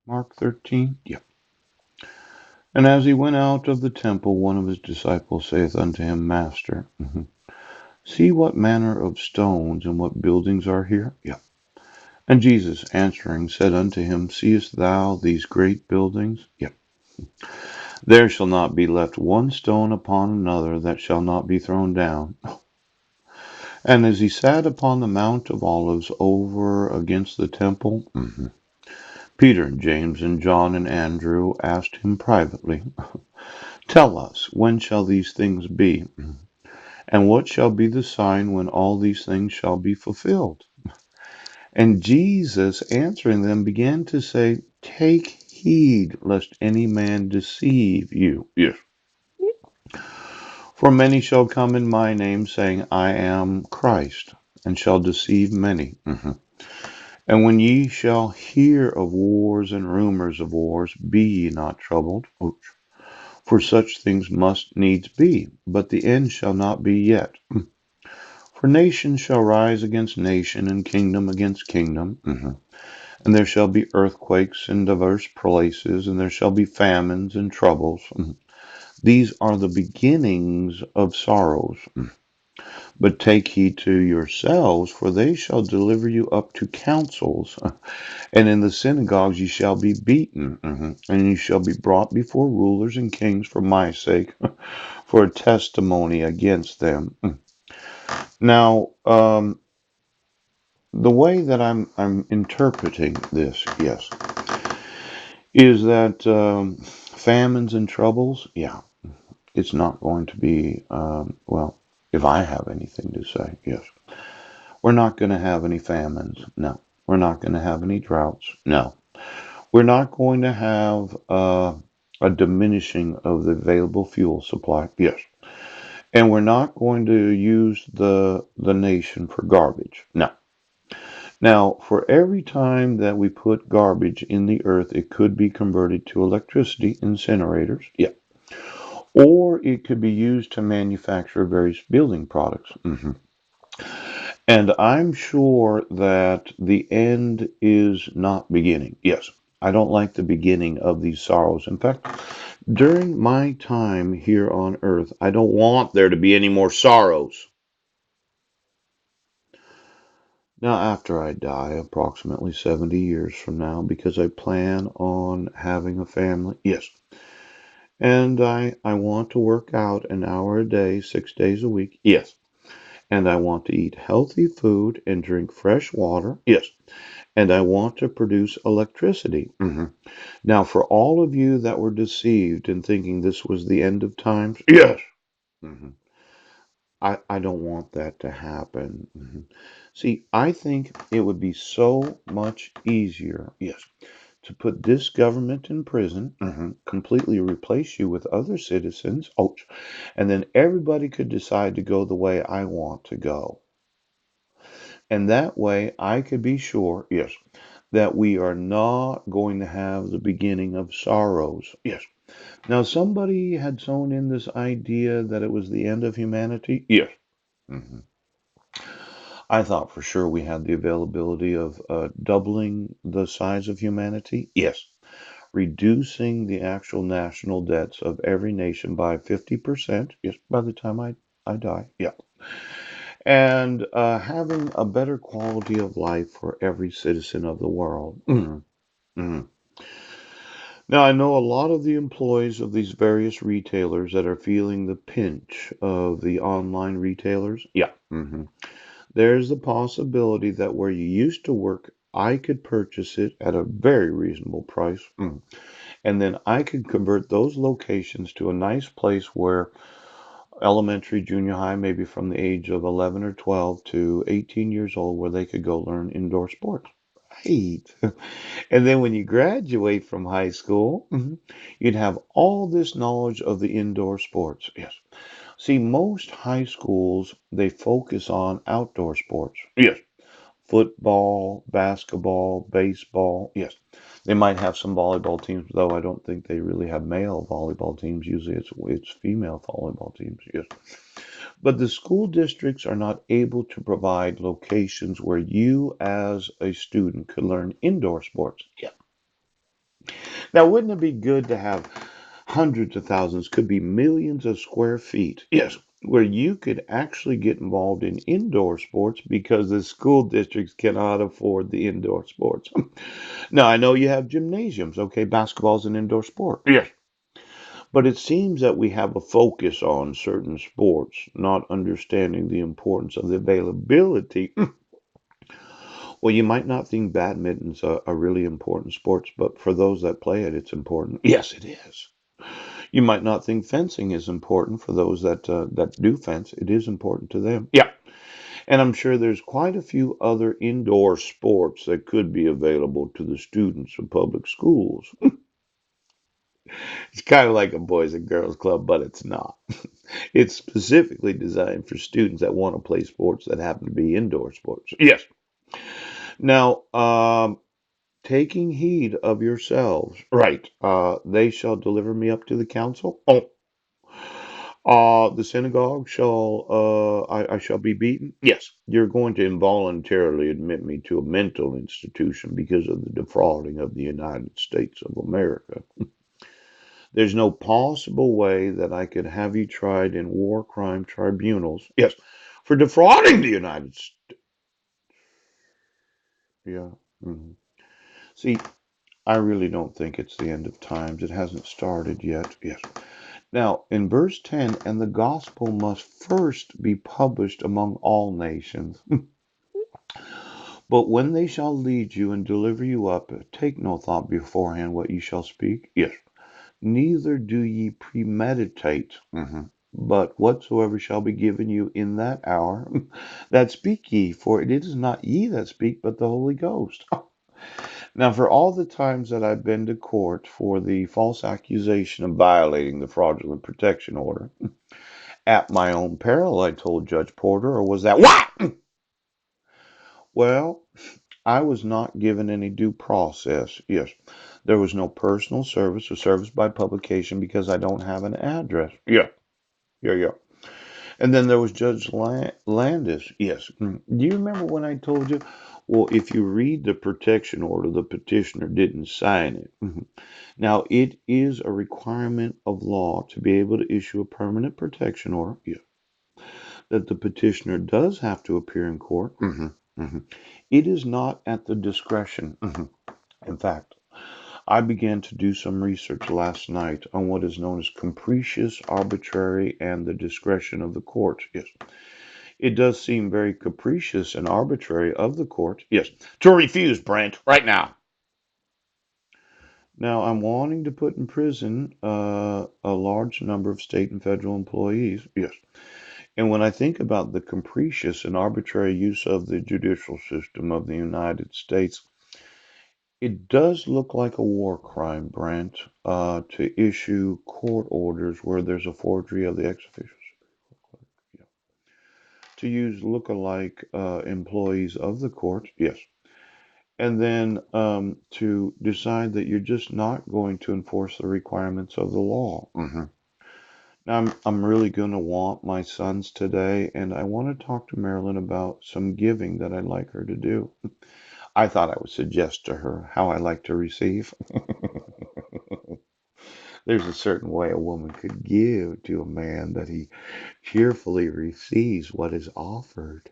Mark 13? Yeah. And as he went out of the temple, one of his disciples saith unto him, Master, see what manner of stones and what buildings are here? Yeah. And Jesus answering said unto him, Seest thou these great buildings? Yeah. There shall not be left one stone upon another that shall not be thrown down. And as he sat upon the Mount of Olives over against the temple, Peter and James and John and Andrew asked him privately, Tell us, when shall these things be? And what shall be the sign when all these things shall be fulfilled? And Jesus answering them began to say, Take heed lest any man deceive you. Yes. For many shall come in my name, saying, I am Christ, and shall deceive many. And when ye shall hear of wars and rumors of wars, be ye not troubled. For such things must needs be, but the end shall not be yet. For nation shall rise against nation, and kingdom against kingdom. And there shall be earthquakes in divers places, and there shall be famines and troubles. These are the beginnings of sorrows. But take heed to yourselves, for they shall deliver you up to councils, and in the synagogues ye shall be beaten, and ye shall be brought before rulers and kings for my sake, for a testimony against them. Now, the way that I'm interpreting this, yes, is that famines and troubles, yeah, it's not going to be, well, if I have anything to say, yes. We're not going to have any famines. No. We're not going to have any droughts. No. We're not going to have a diminishing of the available fuel supply. Yes. And we're not going to use the nation for garbage. No. Now, for every time that we put garbage in the earth, it could be converted to electricity incinerators. Yeah. Or it could be used to manufacture various building products. And I'm sure that the end is not beginning. Yes, I don't like the beginning of these sorrows. In fact, during my time here on earth, I don't want there to be any more sorrows. Now, after I die, approximately 70 years from now, because I plan on having a family, yes, and I want to work out an hour a day, 6 days a week, yes, and I want to eat healthy food and drink fresh water, yes, and I want to produce electricity. Now, for all of you that were deceived in thinking this was the end of times, yes, hmm I don't want that to happen. See, I think it would be so much easier, yes, to put this government in prison, completely replace you with other citizens, and then everybody could decide to go the way I want to go. And that way I could be sure, yes, that we are not going to have the beginning of sorrows. Yes. Now, somebody had sown in this idea that it was the end of humanity. Yes. hmm I thought for sure we had the availability of doubling the size of humanity. Yes. Reducing the actual national debts of every nation by 50%. Yes, by the time I die. Yeah. And having a better quality of life for every citizen of the world. Mhm. Now, I know a lot of the employees of these various retailers that are feeling the pinch of the online retailers. Yeah. There's the possibility that where you used to work, I could purchase it at a very reasonable price. And then I could convert those locations to a nice place where elementary, junior high, maybe from the age of 11 or 12 to 18 years old, where they could go learn indoor sports. Right. And then when you graduate from high school, you'd have all this knowledge of the indoor sports. Yes. See, most high schools, they focus on outdoor sports. Yes. Football, basketball, baseball. Yes. They might have some volleyball teams, though I don't think they really have male volleyball teams. Usually it's female volleyball teams. Yes. But the school districts are not able to provide locations where you as a student could learn indoor sports. Yeah. Now, wouldn't it be good to have hundreds of thousands, could be millions of square feet? Yes, where you could actually get involved in indoor sports because the school districts cannot afford the indoor sports. Now, I know you have gymnasiums. Okay, basketball's an indoor sport. Yes. But it seems that we have a focus on certain sports, not understanding the importance of the availability. Well, you might not think badminton's a really important sport, but for those that play it, it's important. Yes, it is. You might not think fencing is important for those that do fence. It is important to them. Yeah, and I'm sure there's quite a few other indoor sports that could be available to the students of public schools. It's kind of like a boys and girls club, but it's not. It's specifically designed for students that want to play sports that happen to be indoor sports. Yes. Now, taking heed of yourselves. Right. They shall deliver me up to the council. Oh. The synagogue shall, I shall be beaten. Yes. You're going to involuntarily admit me to a mental institution because of the defrauding of the United States of America. There's no possible way that I could have you tried in war crime tribunals. Yes. For defrauding the United States. Yeah. Mhm. See, I really don't think it's the end of times. It hasn't started yet. Yes. Now, in verse 10, and the gospel must first be published among all nations. But when they shall lead you and deliver you up, take no thought beforehand what ye shall speak. Yes. Neither do ye premeditate. But whatsoever shall be given you in that hour, that speak ye, for it is not ye that speak, but the Holy Ghost. Now, for all the times that I've been to court for the false accusation of violating the fraudulent protection order, at my own peril, I told Judge Porter, or was that what? Well, I was not given any due process. Yes, there was no personal service or service by publication because I don't have an address. Yeah, yeah, yeah. And then there was Judge Landis. Yes. Do you remember when I told you? Well, if you read the protection order, the petitioner didn't sign it. Now, it is a requirement of law to be able to issue a permanent protection order. Yeah. That the petitioner does have to appear in court. It is not at the discretion. In fact, I began to do some research last night on what is known as capricious, arbitrary, and the discretion of the court. Yes. It does seem very capricious and arbitrary of the court. Yes. To refuse, Brent, right now. Now, I'm wanting to put in prison a large number of state and federal employees. Yes. And when I think about the capricious and arbitrary use of the judicial system of the United States, it does look like a war crime, Brent, to issue court orders where there's a forgery of the ex officios. Yeah. To use look-alike employees of the court, yes. And then to decide that you're just not going to enforce the requirements of the law. Now, I'm really going to want my sons today, and I want to talk to Marilyn about some giving that I'd like her to do. I thought I would suggest to her how I like to receive. There's a certain way a woman could give to a man that he cheerfully receives what is offered.